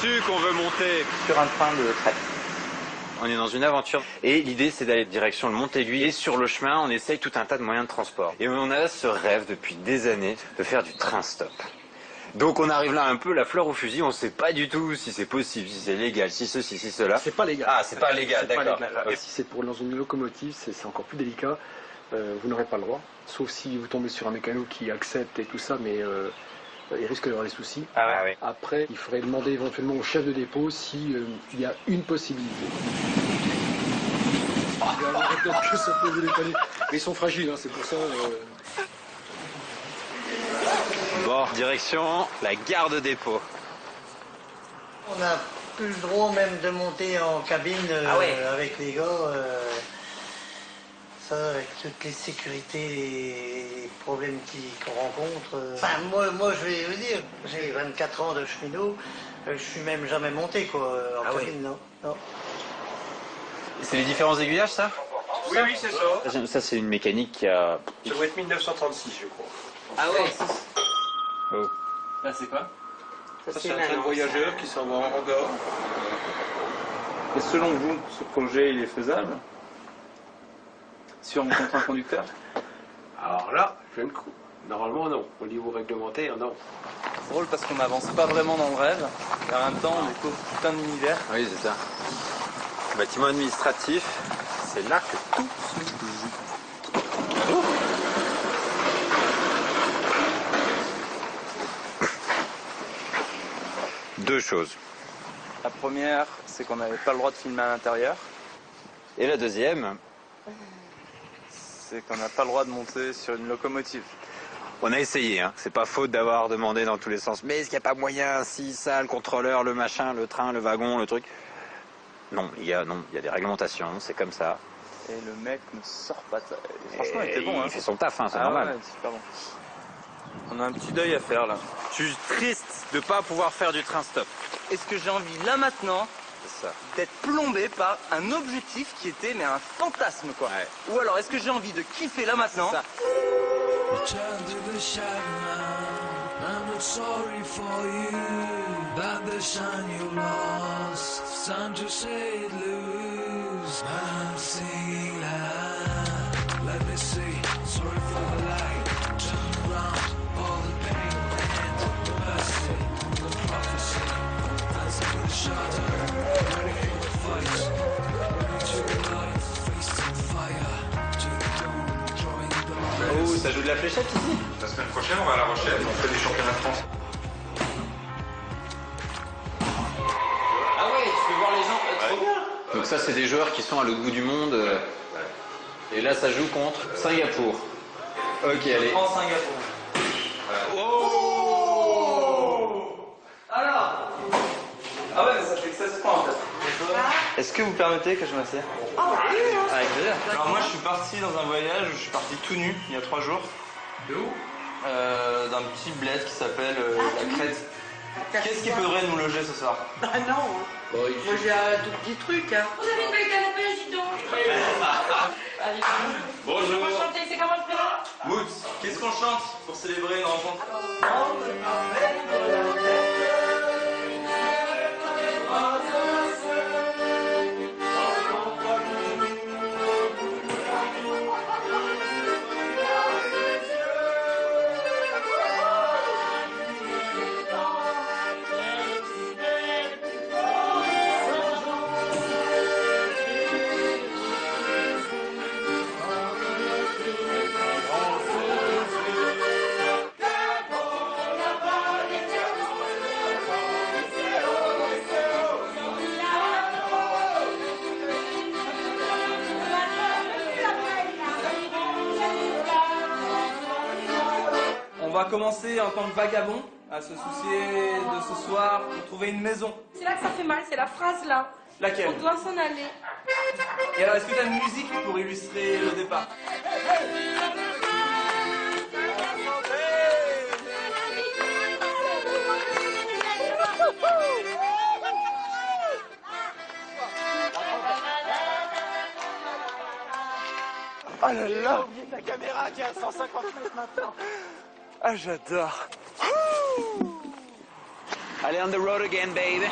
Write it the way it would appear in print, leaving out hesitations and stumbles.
là-dessus qu'on veut monter. Sur un train de fret. On est dans une aventure et l'idée c'est d'aller direction le Montéguy et sur le chemin on essaye tout un tas de moyens de transport. Et on a ce rêve depuis des années de faire du train-stop. Donc on arrive là un peu la fleur au fusil, on sait pas du tout si c'est possible, si c'est légal, si ceci, si cela. C'est pas légal. Ah c'est pas légal, d'accord. Si c'est pour dans une locomotive, c'est encore plus délicat. Vous n'aurez pas le droit, sauf si vous tombez sur un mécano qui accepte et tout ça, mais il risque d'avoir des soucis. Ah ouais. Après, il faudrait demander éventuellement au chef de dépôt s'il y a une possibilité. Que ça peut vous dépanner. Mais ils sont fragiles, hein, c'est pour ça. Bon, direction la gare de dépôt. On n'a plus le droit même de monter en cabine avec les gars. Ça, avec toutes les sécurités et les problèmes qu'on rencontre. Enfin, moi, je vais vous dire, j'ai 24 ans de cheminot, je suis même jamais monté quoi, en cabine, non. C'est les différents aiguillages ça? Oui, oui, c'est ça. Ça c'est une mécanique qui a... Ça doit être 1936, je crois. Ah ouais. Oh. Là, c'est quoi? Ça, c'est un train de voyageurs qui s'en va en gare. Et selon vous, ce projet, il est faisable? Sur mon contrat conducteur? Alors là, je ne crois. Normalement, non. Au niveau réglementaire, non. C'est drôle parce qu'on n'avance pas vraiment dans le rêve. Et en même temps, on découvre tout un univers. Oui c'est ça. Bâtiment administratif, c'est là que tout se joue. Deux choses. La première, c'est qu'on n'avait pas le droit de filmer à l'intérieur. Et la deuxième, C'est qu'on n'a pas le droit de monter sur une locomotive. on a essayé, hein. C'est pas faute d'avoir demandé dans tous les sens. Mais est-ce qu'il n'y a pas moyen, si, ça, le contrôleur, le machin, le train, le wagon, le truc? Non, il y a des réglementations, c'est comme ça. Et le mec ne sort pas de ça. Et franchement, il était bon. Hein. Il fait son taf, hein, c'est Ah normal. ouais, super bon. On a un petit deuil à faire là. Je suis triste de pas pouvoir faire du train-stop. Est-ce que j'ai envie là maintenant C'est ça. d'être plombé par un objectif qui était mais un fantasme quoi? Ouais. Ou alors est-ce que j'ai envie de kiffer là maintenant? Ça. Return to the shadow now. I'm not sorry for you, but the shine you lost. It's time to say it loose. I'm singing loud. Let me see. Sorry for the light. Turn around. All the pain and the mercy, the prophecy. Dancing with the shadow. Ready for the fight. Ready to the light. Facing fire. To the dawn. Drawing the line. Oh, ça joue de la fléchette ici? La semaine prochaine, on va à La Rochelle, on fait des championnats de France. Ah ouais, tu peux voir les gens, trop bien. Donc ça, c'est des joueurs qui sont à l'autre bout du monde. Et là, ça joue contre Singapour. Ok, allez. En Singapour. Alors Ah ouais, mais ça fait que 16 points en fait. Est-ce que vous permettez que je m'assieds? Avec plaisir. Alors moi je suis parti dans un voyage où je suis parti tout nu il y a 3 jours. De où? D'un petit bled qui s'appelle la Crète. Qu'est-ce qui pourrait nous loger ce soir? Ah non, moi j'ai un tout petit truc. Hein. Vous avez une belle canapé, dis donc. Allez, Bonjour. on va chanter, c'est comment le prénom? Woods, qu'est-ce qu'on chante pour célébrer une rencontre? On va commencer en tant que vagabond à se soucier de ce soir pour trouver une maison. C'est là que ça fait mal, c'est la phrase là. Laquelle? On doit s'en aller. Et alors, est-ce que tu as une musique pour illustrer le départ? Oh là là! J'ai oublié la caméra qui est à 150 mètres maintenant. Ah, j'adore. Allez, on the road again, baby.